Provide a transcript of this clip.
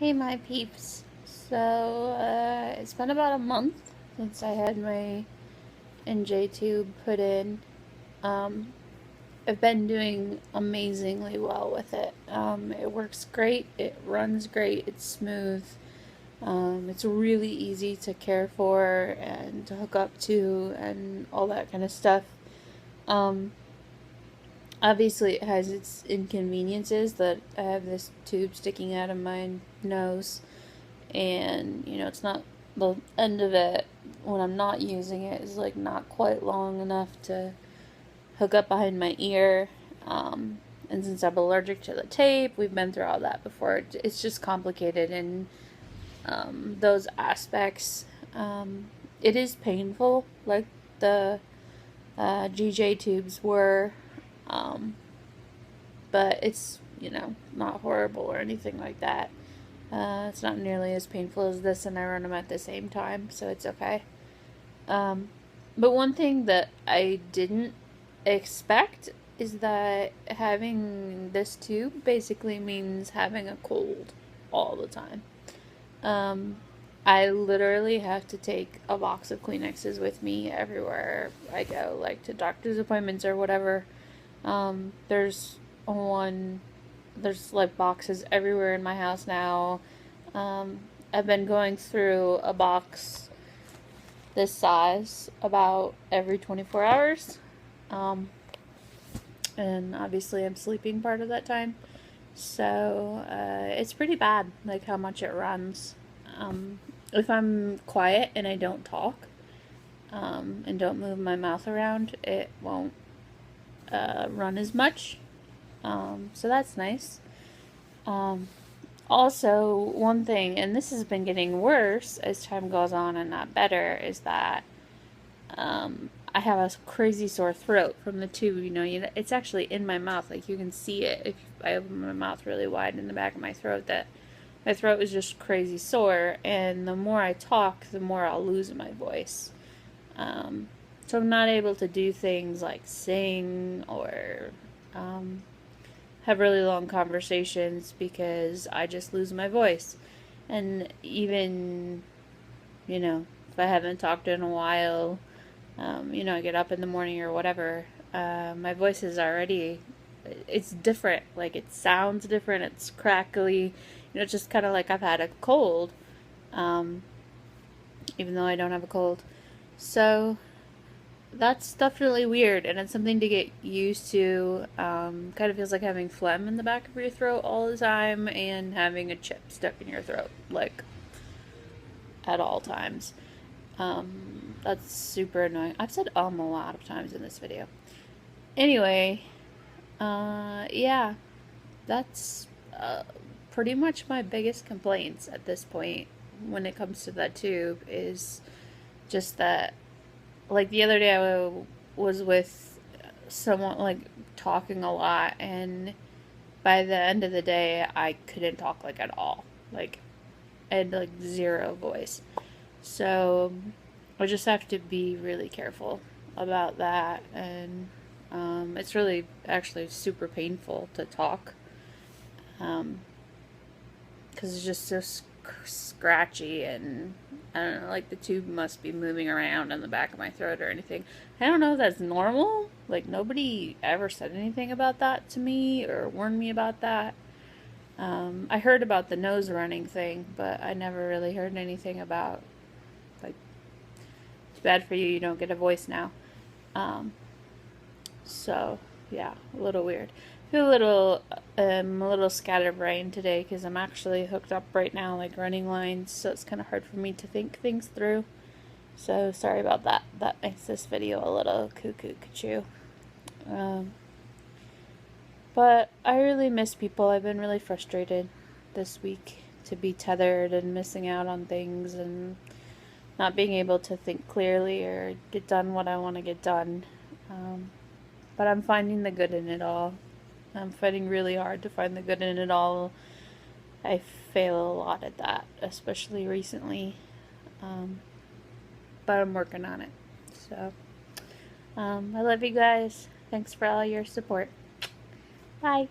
Hey, my peeps. It's been about a month since I had my NJ tube put in. Um, I've been doing amazingly well with it. It works great, it runs great, it's smooth. It's really easy to care for and to hook up to and all that kind of stuff. Um, Obviously, it has its inconveniences that I have this tube sticking out of my nose, and it's not, the end of it when I'm not using it is like not quite long enough to hook up behind my ear. And since I'm allergic to the tape, we've been through all that before. It's just complicated in those aspects. It is painful, like the GJ tubes were, um, but it's not horrible or anything like that. It's not nearly as painful as this, and I run them at the same time, so it's okay. Um, but one thing that I didn't expect is that having this tube basically means having a cold all the time. Um, I literally have to take a box of Kleenexes with me everywhere I go, like to doctor's appointments or whatever. There's one, there's like boxes everywhere in my house now. Um, I've been going through a box this size about every 24 hours. Um, and obviously, I'm sleeping part of that time. So it's pretty bad, like how much it runs. If I'm quiet and I don't talk and don't move my mouth around, it won't run as much. So that's nice. Um, Also, one thing, and this has been getting worse as time goes on and not better, is that I have a crazy sore throat from the tube. It's actually in my mouth. Like, you can see it if I open my mouth really wide in the back of my throat, that my throat is just crazy sore. And the more I talk, the more I'll lose my voice. So I'm not able to do things like sing or have really long conversations because I just lose my voice. And even, if I haven't talked in a while, I get up in the morning or whatever, my voice is already, it's different. Like, it sounds different, it's crackly. It's just kind of like I've had a cold, um, even though I don't have a cold. So, that's definitely weird, and it's something to get used to. Kind of feels like having phlegm in the back of your throat all the time and having a chip stuck in your throat, like, at all times. That's super annoying. I've said a lot of times in this video. Anyway, yeah, that's pretty much my biggest complaints at this point when it comes to that tube is just that, like, the other day I was with someone, like, talking a lot, and by the end of the day I couldn't talk, like, at all. Like, I had like zero voice. So I just have to be really careful about that, and it's really actually super painful to talk because it's just so scratchy, and I don't know, like the tube must be moving around in the back of my throat or anything. I don't know if that's normal. Like, nobody ever said anything about that to me or warned me about that. I heard about the nose running thing, but I never really heard anything about, like, it's bad for you, you don't get a voice now. Um, so, yeah, a little weird. I feel a little scatterbrained today because I'm actually hooked up right now, like running lines, so it's kind of hard for me to think things through. So, sorry about that. That makes this video a little cuckoo. Um, but I really miss people. I've been really frustrated this week to be tethered and missing out on things and not being able to think clearly or get done what I want to get done. But I'm finding the good in it all. I'm fighting really hard to find the good in it all. I fail a lot at that, especially recently. But I'm working on it. So, I love you guys. Thanks for all your support. Bye.